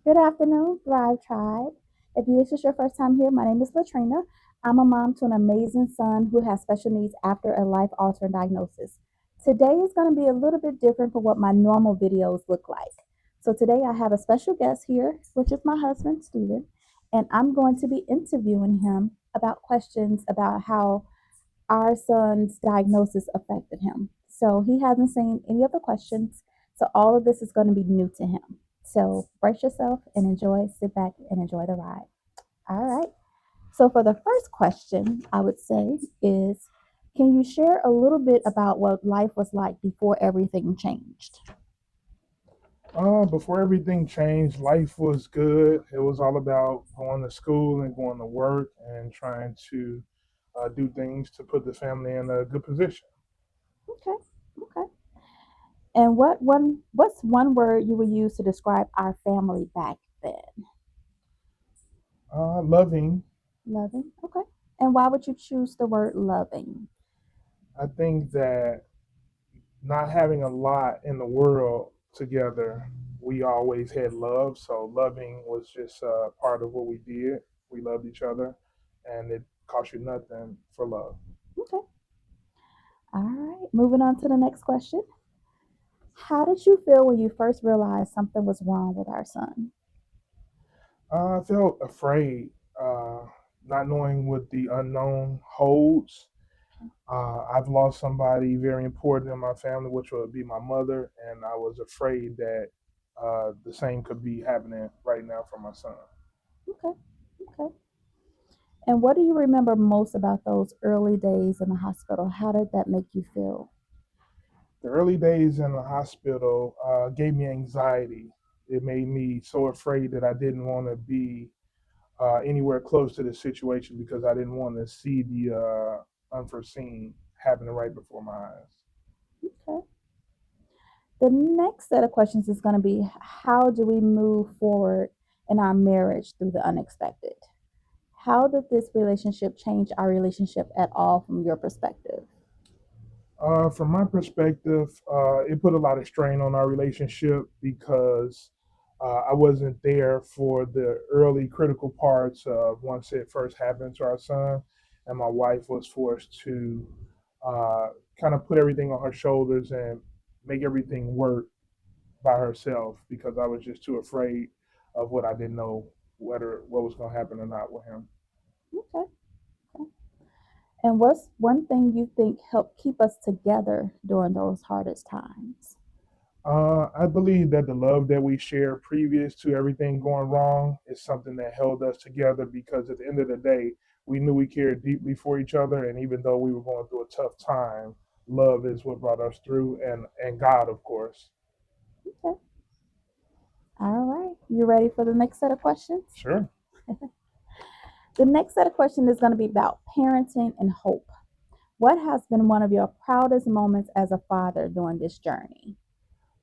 Good afternoon, Thrive Tribe. If this is your first time here, my name is Latrina. I'm a mom to an amazing son who has special needs after a life altering diagnosis. Today is going to be a little bit different from what my normal videos look like. So, today I have a special guest here, which is my husband, Steven, and I'm going to be interviewing him about questions about how our son's diagnosis affected him. So he hasn't seen any of the questions. So all of this is going to be new to him. So brace yourself and enjoy, sit back and enjoy the ride. All right. So for the first question, I would say is can you share a little bit about what life was like before everything changed? Before everything changed, life was good. It was all about going to school and going to work and trying to do things to put the family in a good position. Okay. Okay. And what's one word you would use to describe our family back then? Loving. Loving. Okay. And why would you choose the word loving? I think that not having a lot in the world together, we always had love. So loving was just part of what we did. We loved each other, and it cost you nothing for love. Okay. All right. Moving on to the next question. How did you feel when you first realized something was wrong with our son? I felt afraid, not knowing what the unknown holds. I've lost somebody very important in my family, which would be my mother, and I was afraid that the same could be happening right now for my son. Okay. Okay. And what do you remember most about those early days in the hospital? How did that make you feel? The early days in the hospital gave me anxiety. It made me so afraid that I didn't want to be anywhere close to the situation because I didn't want to see the unforeseen happening right before my eyes. Okay. The next set of questions is going to be how do we move forward in our marriage through the unexpected? How did this relationship change our relationship at all from your perspective? From my perspective, it put a lot of strain on our relationship because I wasn't there for the early critical parts of once it first happened to our son, and my wife was forced to uh, kind of put everything on her shoulders and make everything work by herself because I was just too afraid of what I didn't know whether what was going to happen or not with him. Okay. Okay. And what's one thing you think helped keep us together during those hardest times? I believe that the love that we shared previous to everything going wrong is something that held us together because at the end of the day, we knew we cared deeply for each other. And even though we were going through a tough time, love is what brought us through and God, of course. Okay. All right. You ready for the next set of questions? Sure. The next set of questions is going to be about parenting and hope. What has been one of your proudest moments as a father during this journey?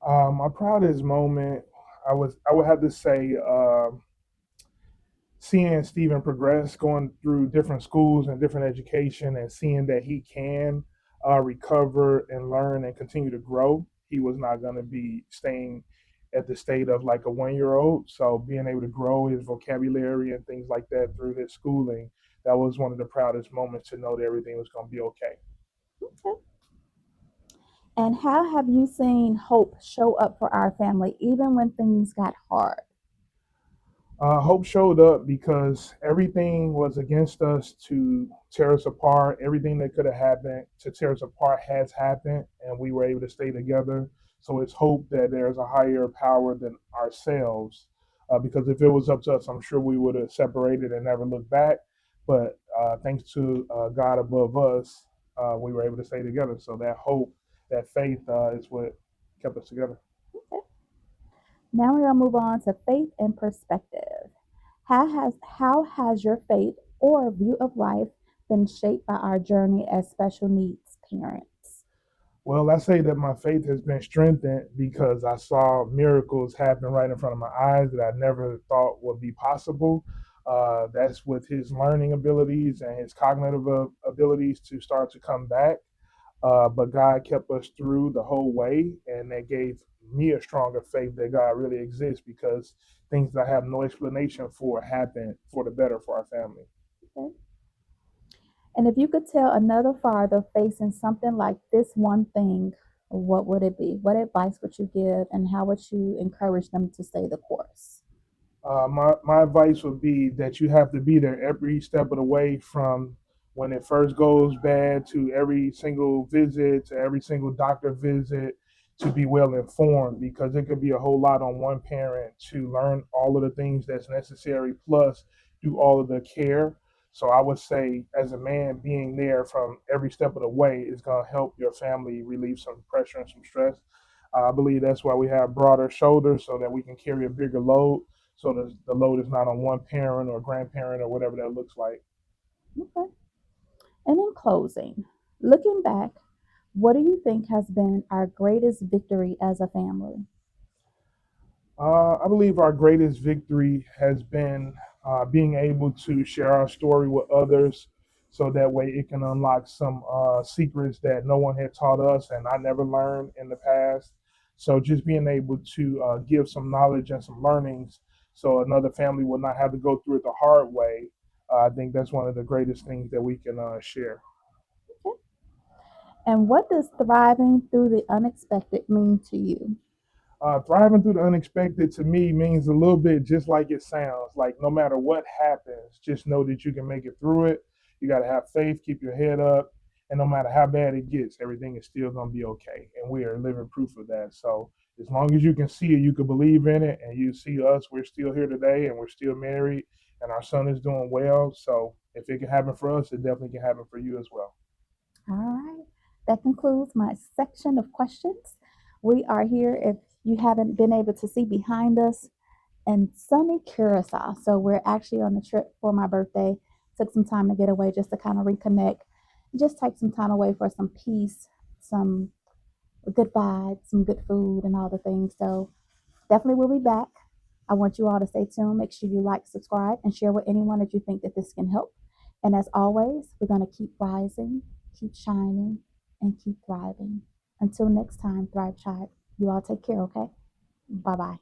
My proudest moment, I would have to say, seeing Stephen progress, going through different schools and different education, and seeing that he can recover and learn and continue to grow. He was not going to be staying at the state of like a 1 year old. So being able to grow his vocabulary and things like that through his schooling, that was one of the proudest moments to know that everything was going to be okay. Okay. And how have you seen hope show up for our family even when things got hard? Hope showed up because everything was against us to tear us apart. Everything that could have happened to tear us apart has happened, and we were able to stay together. So it's hope that there's a higher power than ourselves. Because if it was up to us, I'm sure we would have separated and never looked back. But thanks to God above us, we were able to stay together. So that hope, that faith is what kept us together. Okay. Now we're going to move on to faith and perspective. How has your faith or view of life been shaped by our journey as special needs parents? Well, I say that my faith has been strengthened because I saw miracles happen right in front of my eyes that I never thought would be possible. That's with his learning abilities and his cognitive abilities to start to come back. But God kept us through the whole way, and that gave me a stronger faith that God really exists because things that I have no explanation for happen for the better for our family. Okay. And if you could tell another father facing something like this one thing, what would it be? What advice would you give, and how would you encourage them to stay the course? My advice would be that you have to be there every step of the way from when it first goes bad to every single visit to every single doctor visit to be well informed because it could be a whole lot on one parent to learn all of the things that's necessary plus do all of the care. So I would say as a man being there from every step of the way is going to help your family relieve some pressure and some stress. I believe that's why we have broader shoulders so that we can carry a bigger load so the load is not on one parent or grandparent or whatever that looks like. Okay. And in closing, looking back, what do you think has been our greatest victory as a family? I believe our greatest victory has been being able to share our story with others so that way it can unlock some secrets that no one had taught us and I never learned in the past. So just being able to give some knowledge and some learnings so another family will not have to go through it the hard way. I think that's one of the greatest things that we can share. Okay. And what does thriving through the unexpected mean to you? Thriving through the unexpected to me means a little bit just like it sounds. Like no matter what happens, just know that you can make it through it. You got to have faith, keep your head up, and no matter how bad it gets, everything is still going to be okay. And we are living proof of that. So as long as you can see it, you can believe in it, and you see us, we're still here today, and we're still married, and our son is doing well. So if it can happen for us, it definitely can happen for you as well. All right. That concludes my section of questions. We are here, if you haven't been able to see behind us, in sunny Curacao. So we're actually on the trip for my birthday. Took some time to get away just to kind of reconnect, just take some time away for some peace, some good vibes, some good food, and all the things. So definitely we'll be back. I want you all to stay tuned. Make sure you like, subscribe, and share with anyone that you think that this can help. And as always, we're going to keep rising, keep shining, and keep thriving. Until next time, Thrive Tribe, you all take care, okay? Bye bye.